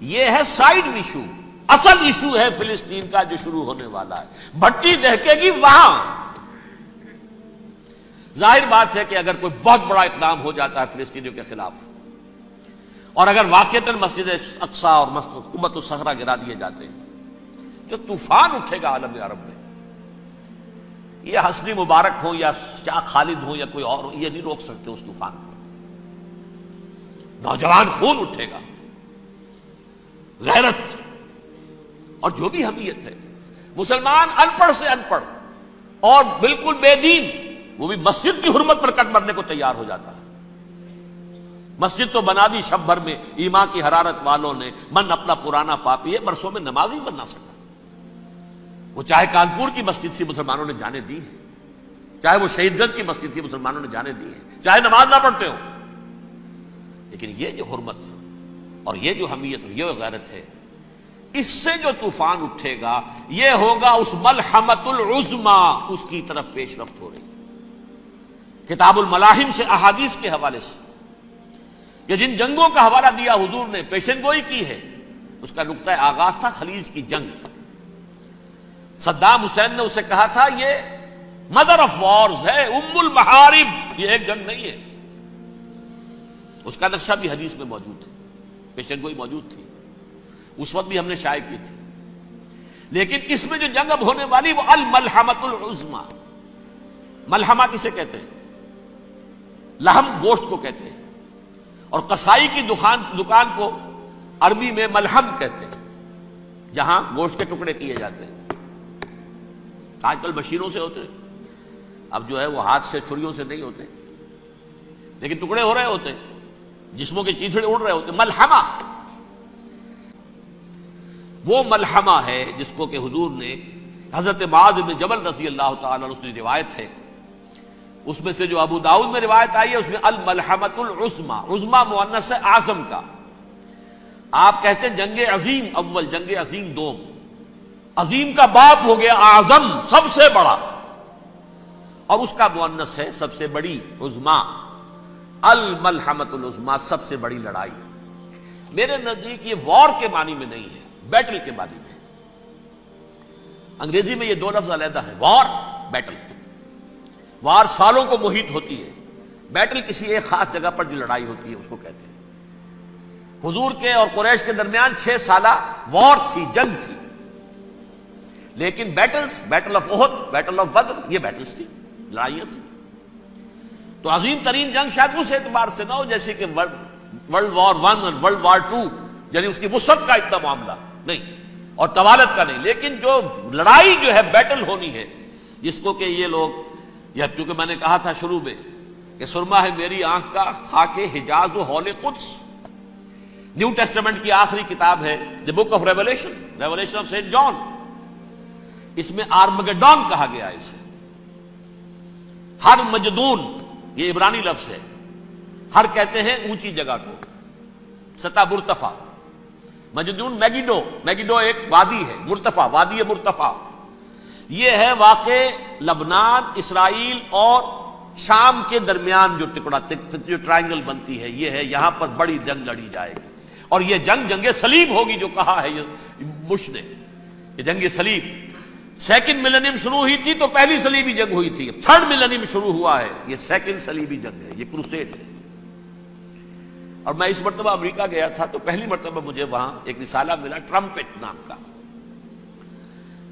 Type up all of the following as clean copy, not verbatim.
یہ ہے side issue. اصل ایشو ہے فلسطین کا جو شروع ہونے والا ہے. بھٹی دہکے گی وہاں. ظاہر بات ہے کہ اگر کوئی بہت بڑا اقدام ہو جاتا ہے فلسطینیوں کے خلاف اور اگر واقعتاً مسجد اقصی اور قبۃ الصخرہ گرا دیے جاتے ہیں، جو طوفان اٹھے گا عالم عرب میں، یہ حسنی مبارک ہوں یا شاہ خالد ہوں یا کوئی اور ہو، یہ نہیں روک سکتے اس طوفان کو. نوجوان خون اٹھے گا، غیرت اور جو بھی حمیت ہے. مسلمان ان پڑھ سے ان پڑھ اور بالکل بے دین، وہ بھی مسجد کی حرمت پر کٹ مرنے کو تیار ہو جاتا ہے. مسجد تو بنا دی شب بھر میں ایمان کی حرارت والوں نے، من اپنا پرانا پاپی ہے، برسوں میں نمازی بن نہ سکا. وہ چاہے کانپور کی مسجد سے مسلمانوں نے جانے دی ہیں، چاہے وہ شہید گنج کی مسجد کی مسلمانوں نے جانے دی ہیں، چاہے نماز نہ پڑھتے ہو، لیکن یہ جو حرمت اور یہ جو حمیت اور یہ غیرت ہے، اس سے جو طوفان اٹھے گا یہ ہوگا اس ملحمۃ العظمی، اس کی طرف پیش رفت ہو رہی. کتاب الملاحم سے احادیث کے حوالے سے کہ جن جنگوں کا حوالہ دیا حضور نے، پیشن گوئی کی ہے، اس کا نقطہ آغاز تھا خلیج کی جنگ. صدام حسین نے اسے کہا تھا یہ مدر آف وارز ہے، ام المحارب، یہ ایک جنگ نہیں ہے. اس کا نقشہ بھی حدیث میں موجود ہے، پیشن گوئی موجود تھی، اس وقت بھی ہم نے شائع کی تھی. لیکن اس میں جو جنگ اب ہونے والی وہ الملحمۃ العظمی. ملحمہ کسے کہتے ہیں؟ لحم گوشت کو کہتے ہیں، اور قصائی کی دکان کو عربی میں ملحم کہتے ہیں، جہاں گوشت کے ٹکڑے کیے جاتے ہیں. آج کل مشینوں سے ہوتے ہیں، اب جو ہے وہ ہاتھ سے چھریوں سے نہیں ہوتے، لیکن ٹکڑے ہو رہے ہوتے ہیں، جسموں کے چیتھڑے اڑ رہے ہوتے ہیں. ملحمہ وہ ملحمہ ہے جس کو کہ حضور نے حضرت معاذ بن جبل رضی اللہ تعالیٰ عنہ کی روایت ہے، اس میں سے جو ابو داؤد میں روایت آئی ہے اس میں الملحمۃ العظمی، عظمی مؤنث ہے اعظم کا. آپ کہتے ہیں جنگ عظیم اول، جنگ عظیم دوم. عظیم کا باپ ہو گیا اعظم، سب سے بڑا، اور اس کا مؤنث ہے سب سے بڑی، عظمی. الملحمۃ العظمی، سب سے بڑی لڑائی. میرے نزدیک یہ وار کے معنی میں نہیں ہے، بیٹل کے معنی میں. انگریزی میں یہ دو لفظ علیحدہ ہے، وار، بیٹل. وار سالوں کو محیط ہوتی ہے، بیٹل کسی ایک خاص جگہ پر جو لڑائی ہوتی ہے اس کو کہتے ہیں. حضور کے اور قریش کے درمیان 6 سالہ وار تھی، جنگ تھی. لیکن battles, battle of Uhud, battle of Badr, یہ بیٹلز تھی، لڑائیاں تھیں. تو عظیم ترین جنگ شاید اس اعتبار سے نہ ہو جیسے کہ ورلڈ وار 1 اور ورلڈ وار 2، یعنی اس کی وسعت کا اتنا معاملہ نہیں اور طوالت کا نہیں. لیکن جو لڑائی جو ہے بیٹل ہونی ہے، جس کو کہ یہ لوگ، یا چونکہ میں نے کہا تھا شروع میں کہ سرما ہے میری آنکھ کا خاک حجاز و ہول قدس، نیو ٹیسٹمنٹ کی آخری کتاب ہے the book of revelation, revelation of saint John. اس میں آرمگڈون کہا گیا ہے اسے. ہر مجدون، یہ عبرانی لفظ ہے، ہر کہتے ہیں اونچی جگہ کو، سطح مرتفع. مجدون میگیڈو، میگیڈو ایک وادی ہے، مرتفع، وادی مرتفع. یہ ہے واقع لبنان، اسرائیل اور شام کے درمیان جو ٹکڑا، جو ٹرائنگل بنتی ہے، یہ ہے یہاں پر بڑی جنگ لڑی جائے گی. اور یہ جنگ جنگ صلیب ہوگی، جو کہا ہے بش نے، یہ جنگ صلیب. سیکنڈ ملینیم شروع ہوئی تھی تو پہلی صلیبی جنگ ہوئی تھی، تھرڈ ملینیم شروع ہوا ہے، یہ سیکنڈ صلیبی جنگ ہے، یہ کروسیڈ ہے. اور میں اس مرتبہ امریکہ گیا تھا تو پہلی مرتبہ مجھے وہاں ایک رسالہ ملا ٹرمپٹ نام کا.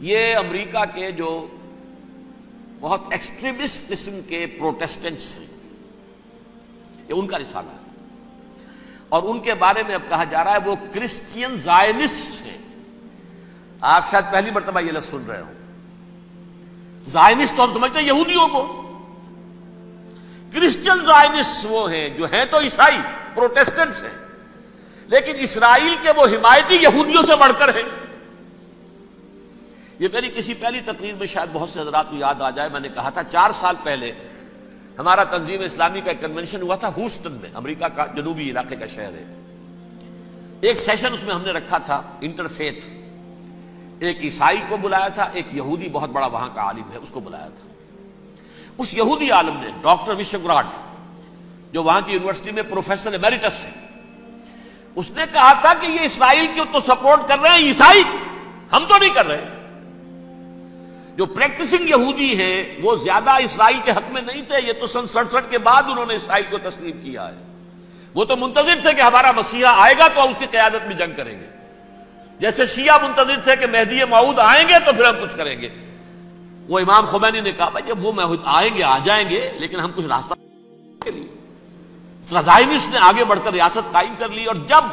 یہ امریکہ کے جو بہت ایکسٹریمسٹ قسم کے پروٹیسٹنٹس ہیں، یہ ان کا رسالہ ہے. اور ان کے بارے میں اب کہا جا رہا ہے وہ کرسچین زائنسٹ ہیں. آپ شاید پہلی مرتبہ یہ لفظ سن رہے ہو. زائنسٹ تو ہم سمجھتے ہیں یہودیوں کو، کرسچین زائنسٹ وہ ہیں جو ہیں تو عیسائی پروٹیسٹنٹس ہیں، لیکن اسرائیل کے وہ حمایتی یہودیوں سے بڑھ کر ہیں. یہ میری کسی پہلی تقریر میں شاید بہت سے حضرات کو یاد آ جائے، میں نے کہا تھا 4 سال پہلے ہمارا تنظیم اسلامی کا ایک کنونشن ہوا تھا ہوسٹن میں، امریکہ کا جنوبی علاقے کا شہر ہے. ایک سیشن اس میں ہم نے رکھا تھا انٹرفیتھ. ایک عیسائی کو بلایا تھا، ایک یہودی بہت بڑا وہاں کا عالم ہے اس کو بلایا تھا. اس یہودی عالم نے ڈاکٹر وشوگراڈ، جو وہاں کی یونیورسٹی میں پروفیسر ایمیریٹس ہے، اس نے کہا تھا کہ یہ اسرائیل کی تو سپورٹ کر رہے ہیں عیسائی، ہم تو نہیں کر رہے۔ جو پریکٹسنگ یہودی ہیں وہ زیادہ اسرائیل کے حق میں نہیں تھے، یہ تو سن 67 کے بعد انہوں نے اسرائیل کو تسلیم کیا ہے۔ وہ تو منتظر تھے کہ ہمارا مسیحا آئے گا تو اس کی قیادت میں جنگ کریں گے، جیسے شیعہ منتظر تھے کہ مہدی موعود آئیں گے تو پھر ہم کچھ کریں گے۔ وہ امام خمینی نے کہا بھائی جب وہ آئیں گے آ جائیں گے، لیکن ہم کچھ راستہ کے لیے۔ زائنسٹ نے آگے بڑھ کر ریاست قائم کر لی، اور جب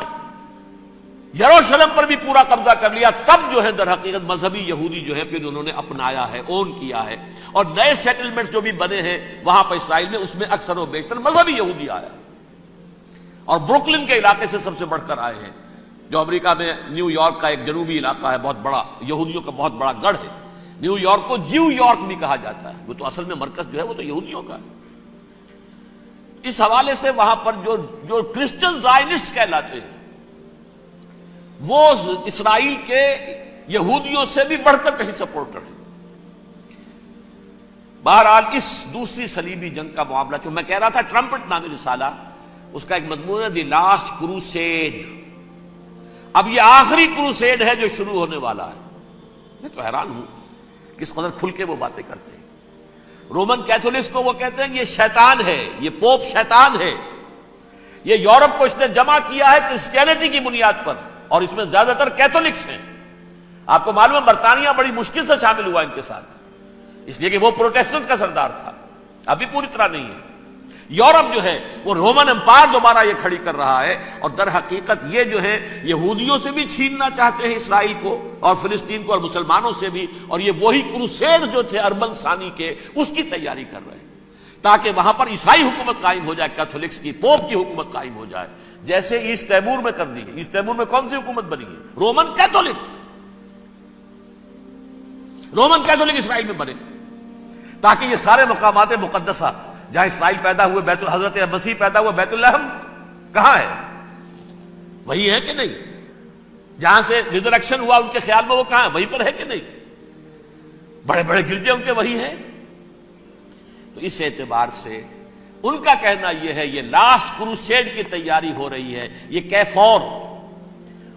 یروشلم پر بھی پورا قبضہ کر لیا، تب جو ہے در حقیقت مذہبی یہودی جو ہے پھر انہوں نے اپنایا ہے، اون کیا ہے، اور نئے سیٹلمنٹس جو بھی بنے ہیں وہاں پر اسرائیل میں، اس میں اکثر و بیشتر مذہبی یہودی آیا، اور بروکلن کے علاقے سے سب سے بڑھ کر آئے ہیں، جو امریکہ میں نیو یارک کا ایک جنوبی علاقہ ہے، بہت بڑا یہودیوں کا بہت بڑا گڑھ ہے۔ نیو یارک کو جیو یارک بھی کہا جاتا ہے، وہ تو اصل میں مرکز جو ہے وہ تو یہودیوں کا ہے۔ اس حوالے سے وہاں پر جو کرسچن زائنسٹ کہلاتے ہیں وہ اسرائیل کے یہودیوں سے بھی بڑھ کر کہیں سپورٹر ہیں۔ بہرحال اس دوسری صلیبی جنگ کا معاملہ، جو میں کہہ رہا تھا ٹرمپٹ نامی رسالہ، اس کا ایک مضمون ہے دی لاسٹ کروسیڈ۔ اب یہ آخری کروسیڈ ہے جو شروع ہونے والا ہے۔ میں تو حیران ہوں کس قدر کھل کے وہ باتیں کرتے ہیں۔ رومن کیتھولکس کو وہ کہتے ہیں کہ یہ شیطان ہے، یہ پوپ شیطان ہے، یہ یورپ کو اس نے جمع کیا ہے کرسچینٹی کی بنیاد پر، اور اس میں زیادہ تر کیتھولکس ہیں۔ آپ کو معلوم ہے برطانیہ بڑی مشکل سے شامل ہوا ان کے ساتھ، اس لیے کہ وہ پروٹیسٹنٹ کا سردار تھا، ابھی پوری طرح نہیں ہے۔ یورپ جو ہے وہ رومن امپائر دوبارہ یہ کھڑی کر رہا ہے، اور در حقیقت یہ جو ہے یہودیوں سے بھی چھیننا چاہتے ہیں اسرائیل کو اور فلسطین کو، اور مسلمانوں سے بھی، اور یہ وہی کروسیڈ جو تھے اربن ثانی کے، اس کی تیاری کر رہے ہیں تاکہ وہاں پر عیسائی حکومت قائم ہو جائے، کیتھولکس کی، پوپ کی حکومت قائم ہو جائے، جیسے ایسٹ تیمور میں کر دی ہے۔ ایسٹ تیمور میں کون سی حکومت بنی ہے؟ رومن کیتھولک اسرائیل میں بنے، تاکہ یہ سارے مقامات مقدسہ جہاں اسرائیل پیدا ہوئے، حضرت مسیح پیدا ہوا، بیت الحم کہاں ہے؟ وہی ہے کہ نہیں؟ جہاں سے ریزریکشن ہوا ان کے خیال میں وہ کہاں ہے؟ وہیں پر ہے کہ نہیں؟ بڑے بڑے گرجے ان کے وہی ہیں۔ تو اس اعتبار سے ان کا کہنا یہ ہے یہ لاسٹ کروسیڈ کی تیاری ہو رہی ہے، یہ کیفور،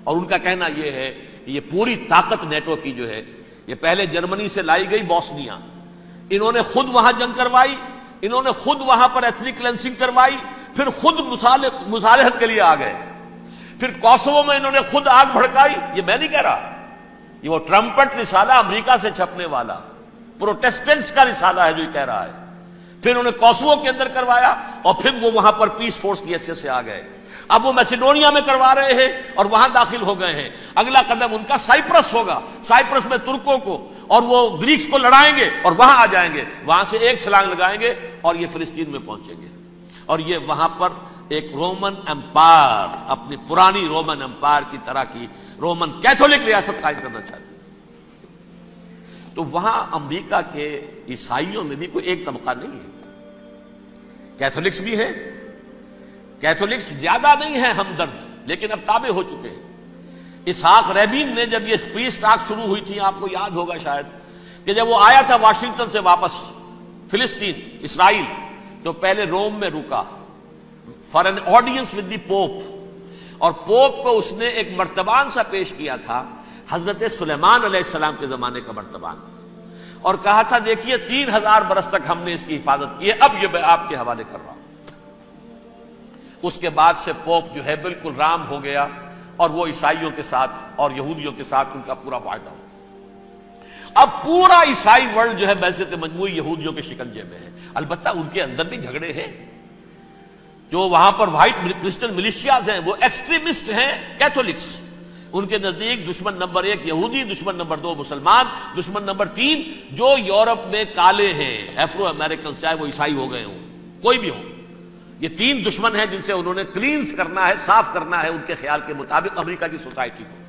اور ان کا کہنا یہ ہے کہ یہ پوری طاقت نیٹو کی جو ہے، یہ پہلے جرمنی سے لائی گئی بوسنیا، انہوں نے خود وہاں جنگ کروائی، انہوں نے خود وہاں پر ایتھنک کلینسنگ کروائی، پھر خود مصالحت کے لیے آ گئے، پھر کوسوو میں انہوں نے خود آگ بھڑکائی۔ یہ میں نہیں کہہ رہا، یہ وہ ٹرمپٹ رسالہ امریکہ سے چھپنے والا پروٹیسٹنٹس کا رسالہ ہے جو یہ کہہ رہا ہے۔ پھر انہوں نے کوسوو کے اندر کروایا، اور پھر وہ وہاں پر پیس فورس کی حیثیت سے آ گئے۔ اب وہ میسیڈونیا میں کروا رہے ہیں اور وہاں داخل ہو گئے ہیں۔ اگلا قدم ان کا سائپرس ہوگا، سائپرس میں ترکوں کو اور وہ گریکس کو لڑائیں گے اور وہاں آ جائیں گے، وہاں سے ایک چھلانگ لگائیں گے اور یہ فلسطین میں پہنچیں گے، اور یہ وہاں پر ایک رومن امپائر، اپنی پرانی رومن امپائر کی طرح کی رومن کیتھولک ریاست قائم کرنا چاہتے ہیں۔ تو وہاں امریکہ کے عیسائیوں میں بھی کوئی ایک طبقہ نہیں ہے، کیتھولکس بھی ہے، کیتھولکس زیادہ نہیں ہے ہمدرد، لیکن اب تابع ہو چکے ہیں۔ اسحاق ریبین نے جب یہ پیس ٹاک شروع ہوئی تھی، آپ کو یاد ہوگا شاید، کہ جب وہ آیا تھا واشنگٹن سے واپس فلسطین اسرائیل، تو پہلے روم میں رکا for an audience with the Pope, اور پوپ کو اس نے ایک مرتبان سا پیش کیا تھا، حضرت سلیمان علیہ السلام کے زمانے کا مرتبان، اور کہا تھا دیکھیے 3000 برس تک ہم نے اس کی حفاظت کی ہے، اب یہ میں آپ کے حوالے کر رہا ہوں۔ اس کے بعد سے پوپ جو ہے بالکل رام ہو گیا، اور وہ عیسائیوں کے ساتھ اور یہودیوں کے ساتھ ان کا پورا معاہدہ ہو۔ اب پورا عیسائی ورلڈ جو ہے بعثت مجموعی یہودیوں کے شکنجے میں ہے۔ البتہ ان کے اندر بھی جھگڑے ہیں، جو وہاں پر وائٹ کرسچن ملیشیاز ہیں وہ ایکسٹریمسٹ ہیں کیتھولکس، ان کے نزدیک دشمن نمبر 1 یہودی، دشمن نمبر 2 مسلمان، دشمن نمبر 3 جو یورپ میں کالے ہیں، ایفرو امریکن، چاہے وہ عیسائی ہو گئے ہوں، کوئی بھی ہوں، یہ 3 دشمن ہیں جن سے انہوں نے کلینز کرنا ہے، صاف کرنا ہے ان کے خیال کے مطابق امریکہ کی سوسائٹی کو،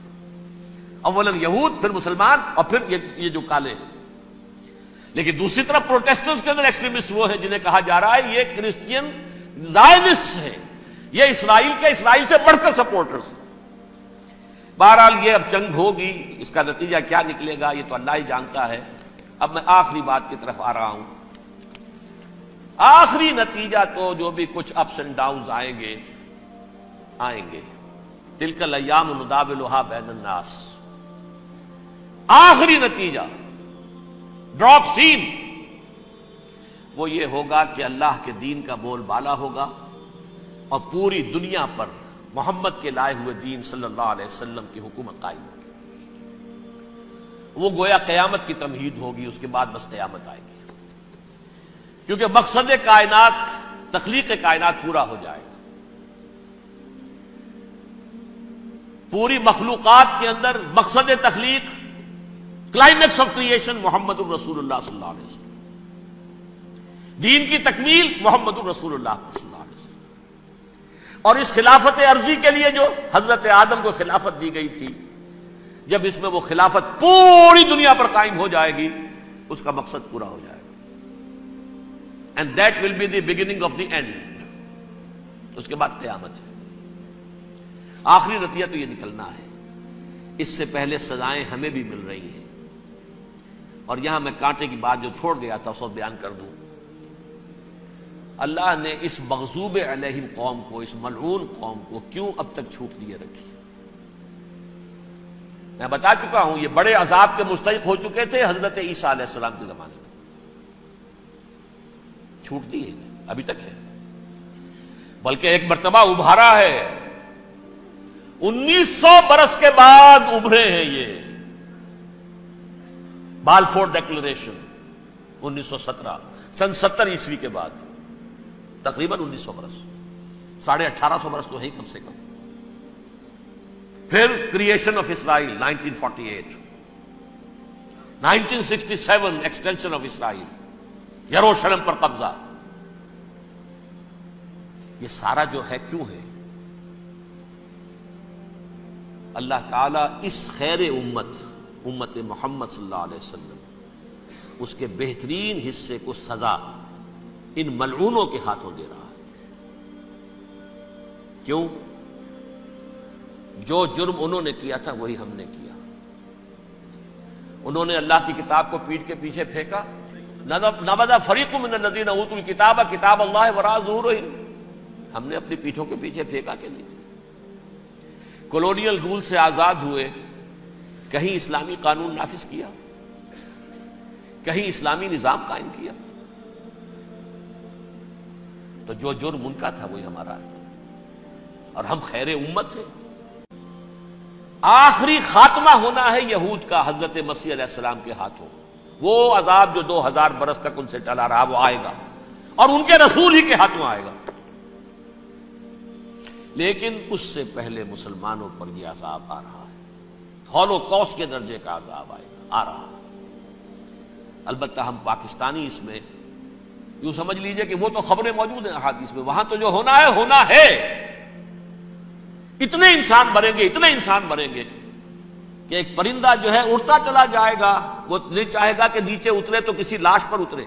اولاً یہود، پھر مسلمان، اور پھر یہ جو کالے ہیں۔ لیکن دوسری طرف پروٹیسٹنٹس کے اندر ایکسٹریمسٹ وہ ہیں جنہیں کہا جا رہا ہے یہ کرسچین زائنسٹ ہیں، یہ اسرائیل سے بڑھ کر سپورٹرز ہیں۔ بہرحال یہ اب جنگ ہوگی، اس کا نتیجہ کیا نکلے گا یہ تو اللہ ہی جانتا ہے۔ اب میں آخری بات کی طرف آ رہا ہوں۔ آخری نتیجہ تو جو بھی کچھ اپس اینڈ ڈاؤنز آئیں گے، تلک الایام نداولھا بین الناس. آخری نتیجہ ڈراپ سین وہ یہ ہوگا کہ اللہ کے دین کا بول بالا ہوگا اور پوری دنیا پر محمد کے لائے ہوئے دین صلی اللہ علیہ وسلم کی حکومت قائم ہوگی. وہ گویا قیامت کی تمہید ہوگی، اس کے بعد بس قیامت آئے گی، کیونکہ مقصد کائنات، تخلیق کائنات پورا ہو جائے گا. پوری مخلوقات کے اندر مقصد تخلیق، کلائمیکس آف کریشن محمد الرسول اللہ صلی اللہ علیہ وسلم. دین کی تکمیل محمد الرسول اللہ صلی اللہ علیہ وسلم. اور اس خلافت عرضی کے لیے جو حضرت آدم کو خلافت دی گئی تھی، جب اس میں وہ خلافت پوری دنیا پر قائم ہو جائے گی، اس کا مقصد پورا ہو جائے گا. And that will be the beginning of the end. اس کے بعد قیامت ہے. آخری نتیجہ تو یہ نکلنا ہے. اس سے پہلے سزائیں ہمیں بھی مل رہی ہیں. اور یہاں میں کانٹے کی بات جو چھوڑ گیا تھا اس کو بیان کر دوں. اللہ نے اس مغضوب علیہم قوم کو، اس ملعون قوم کو کیوں اب تک چھوٹ دیے رکھی؟ میں بتا چکا ہوں یہ بڑے عذاب کے مستحق ہو چکے تھے حضرت عیسیٰ علیہ السلام کے زمانے میں. چھوٹ دی ہے، ابھی تک ہے، بلکہ ایک مرتبہ ابھارا ہے. 1900 برس کے بعد ابھرے ہیں یہ. بالفور ڈیکلریشن 1917، سن 70 عیسوی کے بعد، تقریباً 1900 برس، 1850 برس تو ہے کم سے کم. پھر creation of Israel 1948، 1967 extension of Israel, یروشلم پر قبضہ. یہ سارا جو ہے کیوں ہے؟ اللہ تعالیٰ اس خیر امت محمد صلی اللہ علیہ وسلم، اس کے بہترین حصے کو سزا ان ملعونوں کے ہاتھوں دے رہا ہے. کیوں؟ جو جرم انہوں نے کیا تھا وہی ہم نے کیا. انہوں نے اللہ کی کتاب کو پیٹھ کے پیچھے پھینکا. نبذ فریق من الذین اوتوا الکتاب کتاب اللہ وراء ظہورہم. ہم نے اپنی پیٹھوں کے پیچھے پھینکا کہ نہیں؟ کولونیل رول سے آزاد ہوئے، کہیں اسلامی قانون نافذ کیا، کہیں اسلامی نظام قائم کیا. تو جو جرم ان کا تھا وہی ہمارا ہے، اور ہم خیر امت ہیں. آخری خاتمہ ہونا ہے یہود کا حضرت مسیح علیہ السلام کے ہاتھوں. وہ عذاب جو 2000 برس تک ان سے ٹلا رہا وہ آئے گا، اور ان کے رسول ہی کے ہاتھوں آئے گا. لیکن اس سے پہلے مسلمانوں پر یہ عذاب آ رہا ہے، ہولوکاسٹ کے درجے کا عذاب آ رہا ہے. البتہ ہم پاکستانی اس میں یوں سمجھ لیجئے کہ وہ تو خبریں موجود ہیں احادیث میں، وہاں تو جو ہونا ہے. اتنے انسان مریں گے کہ ایک پرندہ جو ہے اڑتا چلا جائے گا، وہ نہیں چاہے گا کہ نیچے اترے تو کسی لاش پر اترے،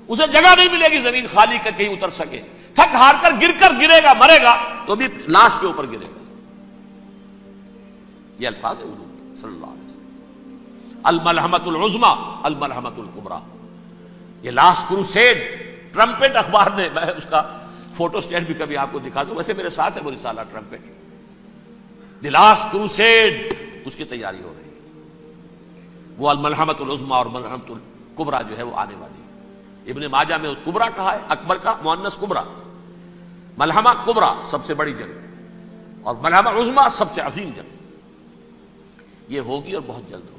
اسے جگہ نہیں ملے گی زمین خالی کر کہیں اتر سکے. تھک ہار کر گرے گا، مرے گا تو بھی لاش کے اوپر گرے گا. یہ الفاظ ہیں حضور صلی اللہ علیہ وسلم. الملحمۃ العظمیٰ الملحمۃ الکبریٰ. یہ لاسٹ کروسیڈ ٹرمپٹ اخبار نے، میں اس کا فوٹو اسٹیٹ بھی کبھی آپ کو دکھا دوں، ویسے میرے ساتھ ہے وہ رسالہ ٹرمپٹ. دی لاسٹ کروسیڈ، اس کی تیاری ہو رہی ہے. وہ الملحمۃ العظمیٰ اور ملحمۃ الکبریٰ جو ہے وہ آنے والی ہے. ابن ماجہ میں کبریٰ کہا ہے، اکبر کا مؤنث کبریٰ. ملحمہ کبریٰ سب سے بڑی جنگ، اور ملحمہ عظمیٰ سب سے عظیم جنگ. یہ ہوگی اور بہت جلد ہوگی.